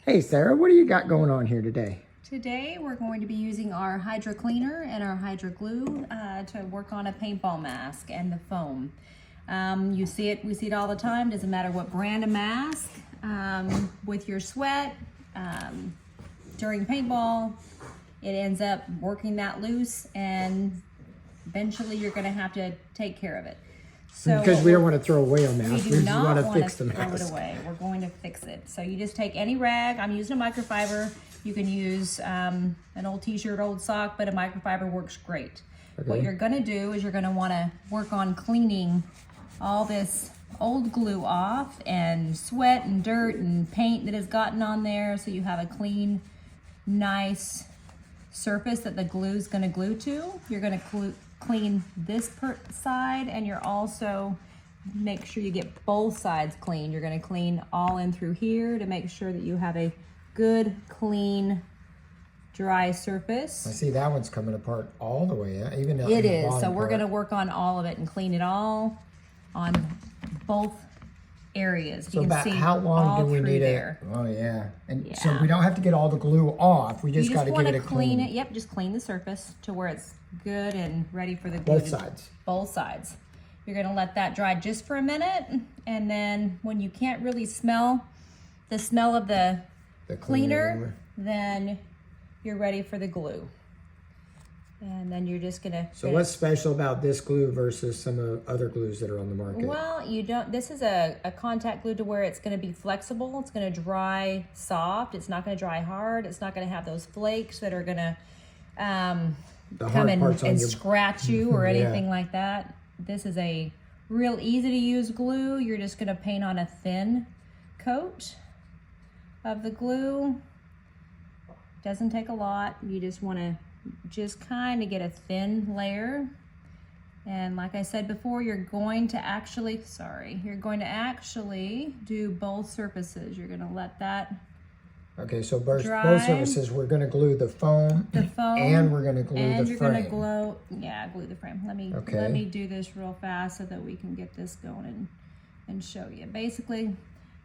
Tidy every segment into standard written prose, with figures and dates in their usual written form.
Hey Sarah, what do you got going on here today? Today we're going to be using our Hydro Cleaner and our Hydro Glue to work on a paintball mask and the foam. We see it all the time. Doesn't matter what brand of mask. With your sweat during paintball, it ends up working that loose, and eventually you're going to have to take care of it. So because we don't want to throw away our mask, we just do not want to want to fix the throw it mask. away. We're going to fix it. So you just take any rag. I'm using a microfiber. You can use an old t-shirt, old sock, but a microfiber works great. Okay. What you're gonna do is you're gonna wanna work on cleaning all this old glue off and sweat and dirt and paint that has gotten on there, so you have a clean, nice surface that the glue is gonna glue to. You're gonna clean this side, and you're also make sure you get both sides clean. You're gonna clean all in through here to make sure that you have a good, clean, dry surface. I see that one's coming apart all the way, even It is, so we're gonna work on all of it and clean it all on both areas. So You can about see how long all do we through need there. it? Oh yeah, and so Yeah. we don't have to get all the glue off. We just You got just to give want it to a clean clean. it. Yep, just clean the surface to where it's good and ready for the glue. Both sides. Both sides. You're gonna let that dry just for a minute, and then when you can't really smell the smell of the cleaner, anyway. then you're ready for the glue. And then you're just gonna... So what's special about this glue versus some of other glues that are on the market? Well, you don't, this is a contact glue to where it's gonna be flexible. It's gonna dry soft. It's not gonna dry hard. It's not gonna have those flakes that are gonna come and scratch you or anything like that. This is a real easy to use glue. You're just gonna paint on a thin coat of the glue. Doesn't take a lot. You just wanna kind of get a thin layer. And like I said before, you're going to actually do both surfaces. You're gonna let that Okay, so both dry. surfaces, we're going to glue the foam, and we're going to glue and the you're frame. gonna glue the frame. Let me do this real fast so that we can get this going and show you. Basically,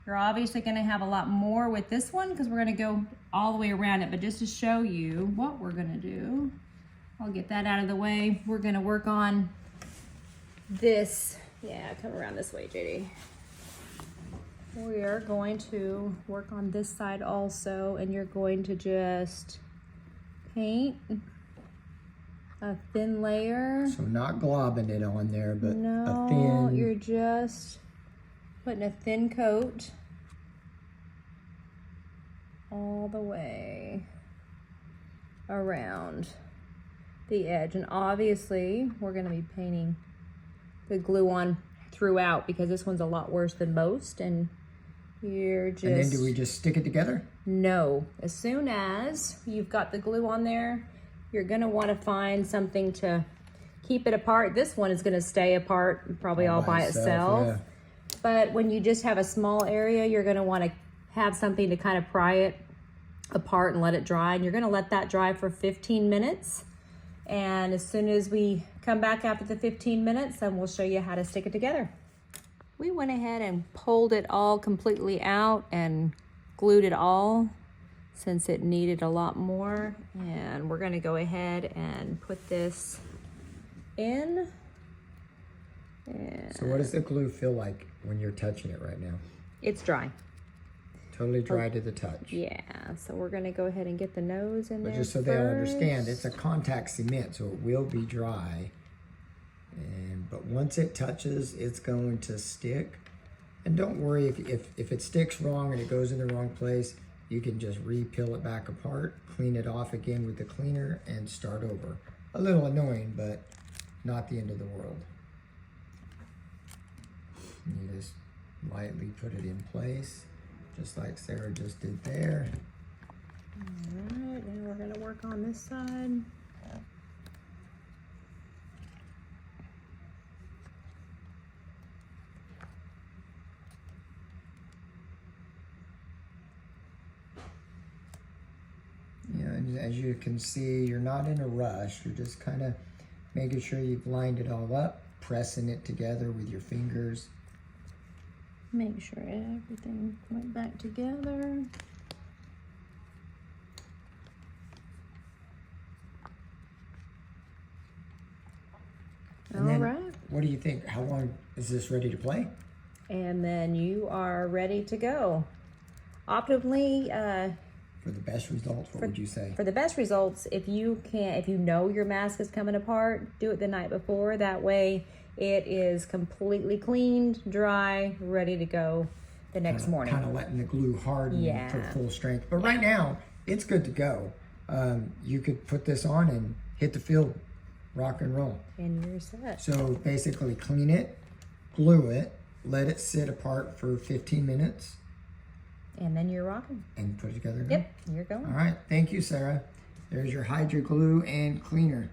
you're obviously gonna have a lot more with this one because we're gonna go all the way around it, but just to show you what we're gonna do, I'll get that out of the way. We're gonna work on this. Yeah, come around this way, JD. We are going to work on this side also, and you're going to just paint a thin layer. So not globbing it on there, but No, a thin... you're just putting a thin coat all the way around the edge. And obviously, we're going to be painting the glue on throughout because this one's a lot worse than most. And you're just... And then do we just stick it together? No. As soon as you've got the glue on there, you're going to want to find something to keep it apart. This one is going to stay apart probably all by itself. Yeah. But when you just have a small area, you're going to want to have something to kind of pry it apart and let it dry. And you're going to let that dry for 15 minutes. And as soon as we come back after the 15 minutes, then we'll show you how to stick it together. We went ahead and pulled it all completely out and glued it all since it needed a lot more. And we're going to go ahead and put this in. So what does the glue feel like when you're touching it right now? It's dry. Totally dry to the touch. Yeah, so we're gonna go ahead and get the nose in there. But just so they'll understand, it's a contact cement, so it will be dry. But once it touches, it's going to stick. And don't worry if it sticks wrong and it goes in the wrong place, you can just re-peel it back apart, clean it off again with the cleaner, and start over. A little annoying, but not the end of the world. You just lightly put it in place, just like Sarah just did there. All right, now we're gonna work on this side. Yeah, and as you can see, you're not in a rush. You're just kind of making sure you've lined it all up, pressing it together with your fingers. Make sure everything went back together. what do you think? How long is this ready to play? And then you are ready to go. Optimally, For the best results, what would you say? for the best results, if you know your mask is coming apart, do it the night before. That way it is completely cleaned, dry, ready to go the next morning. Kind of letting the glue harden for full strength. But right now, it's good to go. You could put this on and hit the field, rock and roll. And you're set. So basically clean it, glue it, let it sit apart for 15 minutes. And then you're rocking. And put it together again. Yep, you're going. All right, thank you, Sarah. There's your Hydro Glue and cleaner.